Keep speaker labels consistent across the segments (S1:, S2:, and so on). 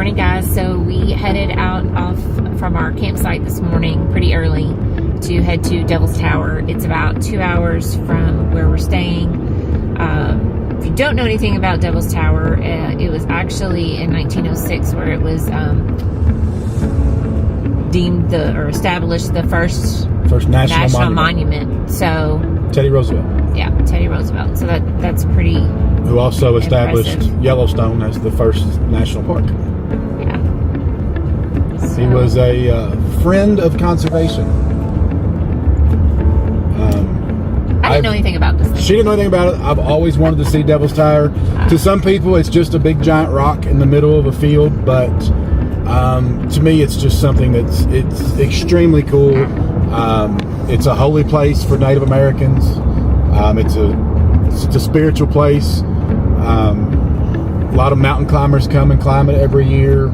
S1: morning, guys. So we headed off from our campsite this morning pretty early to head to Devil's Tower. It's about 2 hours from where we're staying. If you don't know anything about Devil's Tower, it was actually in 1906 where it was deemed or established the first national monument. So
S2: Teddy Roosevelt.
S1: Yeah, Teddy Roosevelt. So that's pretty.
S2: Who also established
S1: impressive.
S2: Yellowstone as the first national park.
S1: Yeah. So,
S2: he was a friend of conservation.
S1: I didn't know anything about this thing.
S2: She didn't know anything about it. I've always wanted to see Devil's Tower. To some people, it's just a big giant rock in the middle of a field, but to me, it's just something it's extremely cool. It's a holy place for Native Americans. It's a spiritual place. A lot of mountain climbers come and climb it every year,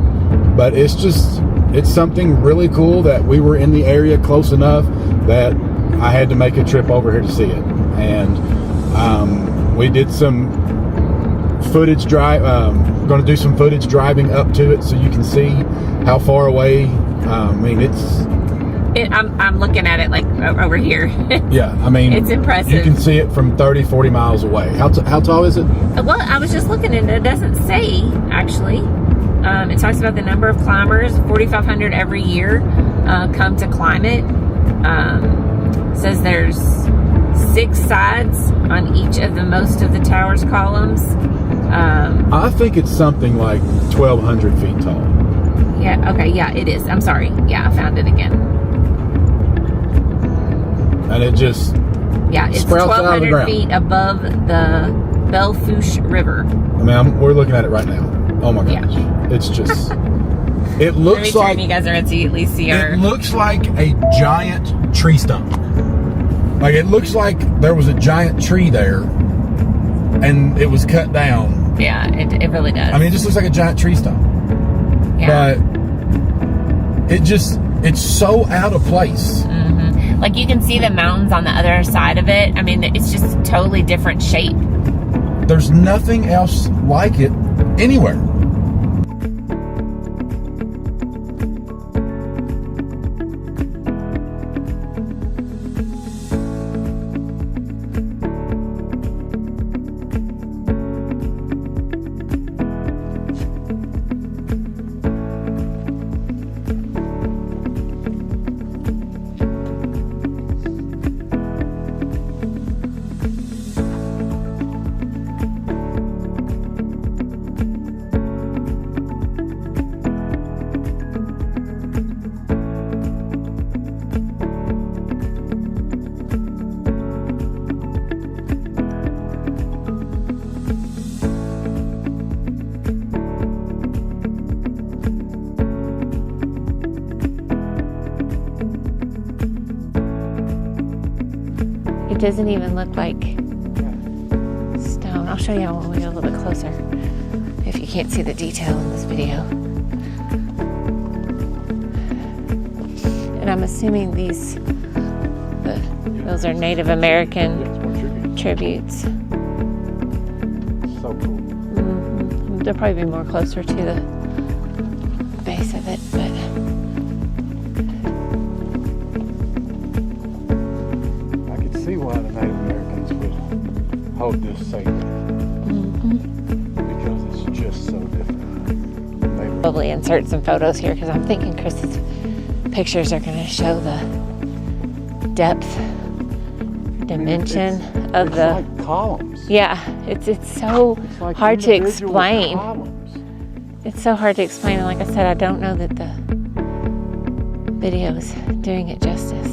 S2: but it's something really cool that we were in the area close enough that I had to make a trip over here to see it. And we did some footage going to do some footage driving up to it so you can see how far away.
S1: I'm looking at it like over here.
S2: Yeah,
S1: it's impressive.
S2: You can see it from 30, 40 miles away. How tall is it?
S1: Well, I was just looking and it doesn't say, actually. It talks about the number of climbers, 4,500 every year come to climb it. Says there's 6 sides on each of most of the tower's columns.
S2: I think it's something like 1,200 feet tall.
S1: Yeah, okay, yeah, it is. I'm sorry. Yeah, I found it again.
S2: And it just
S1: it's
S2: sprouts out of the
S1: 1,200
S2: ground.
S1: feet above the Belle Fourche River.
S2: We're looking at it right now. Oh my gosh.
S1: Yeah.
S2: It's just, it looks like,
S1: you guys are going to at least see our...
S2: it looks like a giant tree stump. Like, it looks like there was a giant tree there and it was cut down.
S1: Yeah, it really does.
S2: It just looks like a giant tree stump.
S1: Yeah.
S2: But it's so out of place.
S1: Mm-hmm. Like, you can see the mountains on the other side of it. It's just a totally different shape.
S2: There's nothing else like it anywhere.
S1: It doesn't even look like stone. I'll show you when we get a little bit closer, if you can't see the detail in this video. And I'm assuming those are Native American tributes.
S2: So cool.
S1: Mm-hmm. They'll probably be more closer to the base of it, but
S2: see why the Native Americans would hold this sacred.
S1: mm-hmm.
S2: Because it's just so different.
S1: Probably insert some photos here because I'm thinking Chris's pictures are going to show the depth, dimension of the
S2: like columns.
S1: Yeah, it's so
S2: like
S1: hard to explain.
S2: Columns.
S1: It's so hard to explain, and like I said, I don't know that the video is doing it justice.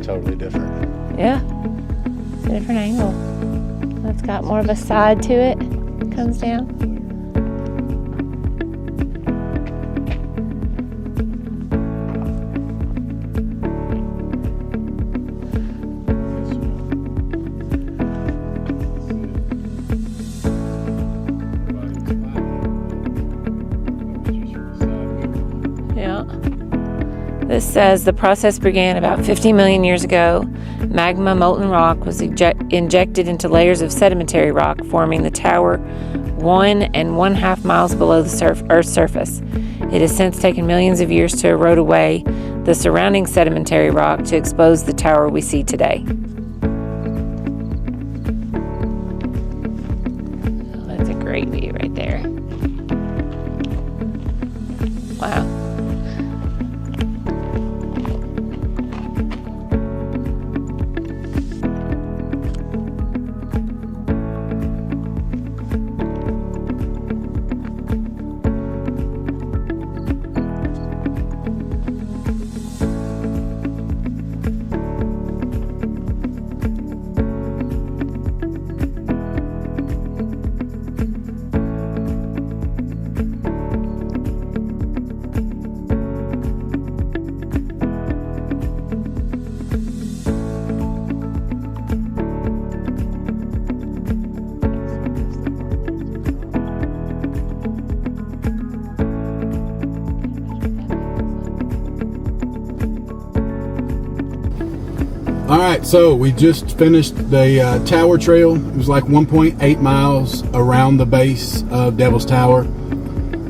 S2: totally different.
S1: Yeah. It's a different angle. It's got more of a side to it. Comes down. This says the process began about 50 million years ago. Magma molten rock was injected into layers of sedimentary rock, forming the tower 1.5 miles below the Earth's surface. It has since taken millions of years to erode away the surrounding sedimentary rock to expose the tower we see today. Oh, that's a great view right there. Wow.
S2: All right, so we just finished the tower trail. It was like 1.8 miles around the base of Devil's Tower,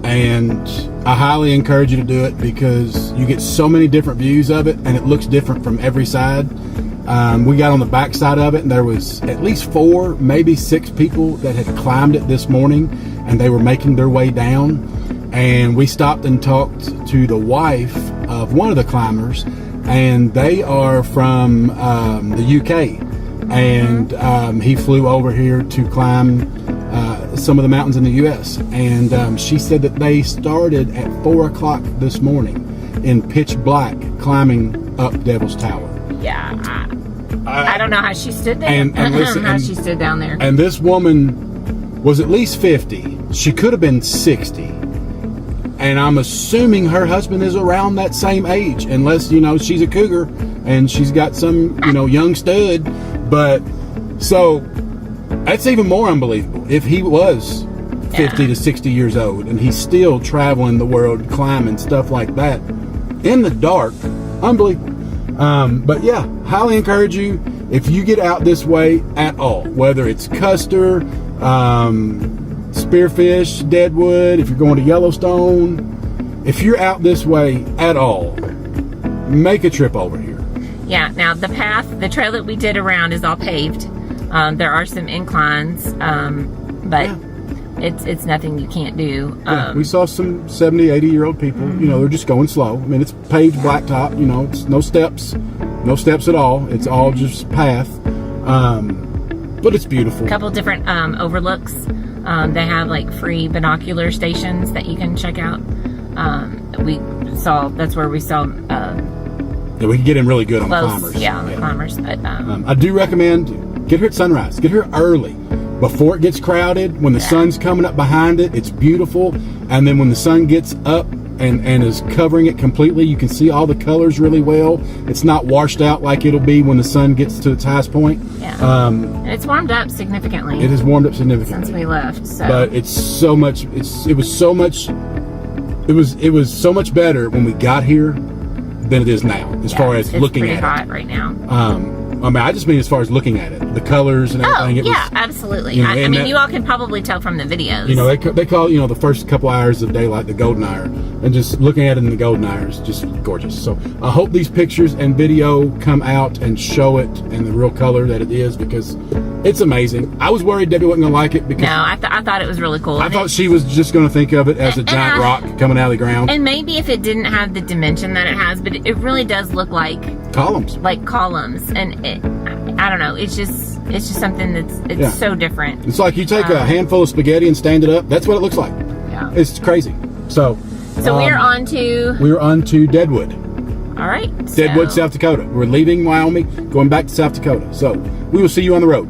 S2: and I highly encourage you to do it because you get so many different views of it, and it looks different from every side. We got on the back side of it, and there was at least 4, maybe 6 people that had climbed it this morning, and they were making their way down. And we stopped and talked to the wife of one of the climbers, and they are from the UK, and he flew over here to climb some of the mountains in the US, and she said that they started at 4 o'clock this morning in pitch black climbing up Devil's Tower.
S1: Yeah, I don't know how she stood there.
S2: And listen,
S1: how she stood down there.
S2: And this woman was at least 50. She could have been 60. And I'm assuming her husband is around that same age, unless, you know, she's a cougar and she's got some, you know, young stud. But so that's even more unbelievable. If he was 50 to 60 years old and he's still traveling the world, climbing stuff like that in the dark, unbelievable. But yeah, highly encourage you, if you get out this way at all, whether it's Custer, Spearfish, Deadwood, if you're going to Yellowstone, if you're out this way at all, make a trip over here.
S1: Yeah, now the path, the trail that we did around is all paved. There are some inclines, but it's nothing you can't do.
S2: We saw some 70, 80-year-old people, you know, they're just going slow. I mean, it's paved blacktop, you know, it's no steps at all. It's all just path, but it's beautiful.
S1: A couple different overlooks. They have like free binocular stations that you can check out. That's where we saw.
S2: Yeah, we can get in really good on the climbers.
S1: Yeah, on the climbers. But
S2: I do recommend get here at sunrise. Get here early, before it gets crowded. When the sun's coming up behind it, it's beautiful. And then when the sun gets up and is covering it completely, you can see all the colors really well. It's not washed out like it'll be when the sun gets to its highest point.
S1: Yeah. And it's warmed up significantly.
S2: It has warmed up significantly
S1: since we left. So.
S2: But it's so much. It was so much better when we got here than it is now, as far as looking at it.
S1: It's pretty hot right now.
S2: I mean, I just mean as far as looking at it, the colors and everything.
S1: Absolutely.
S2: You know,
S1: I mean, you all can probably tell from the videos.
S2: You know, they call, you know, the first couple hours of daylight the golden hour, and just looking at it in the golden hour is just gorgeous. So I hope these pictures and video come out and show it in the real color that it is, because it's amazing. I was worried Debbie wasn't going to like it because
S1: I thought it was really cool.
S2: I thought she was just going to think of it as a giant rock coming out of the ground.
S1: And maybe if it didn't have the dimension that it has, but it really does look like
S2: columns.
S1: And I don't know. It's just something that's so different.
S2: It's like you take a handful of spaghetti and stand it up. That's what it looks like. Yeah, it's crazy. So
S1: we're on to
S2: Deadwood.
S1: All right.
S2: Deadwood, South Dakota. We're leaving Wyoming, going back to South Dakota. So we will see you on the road.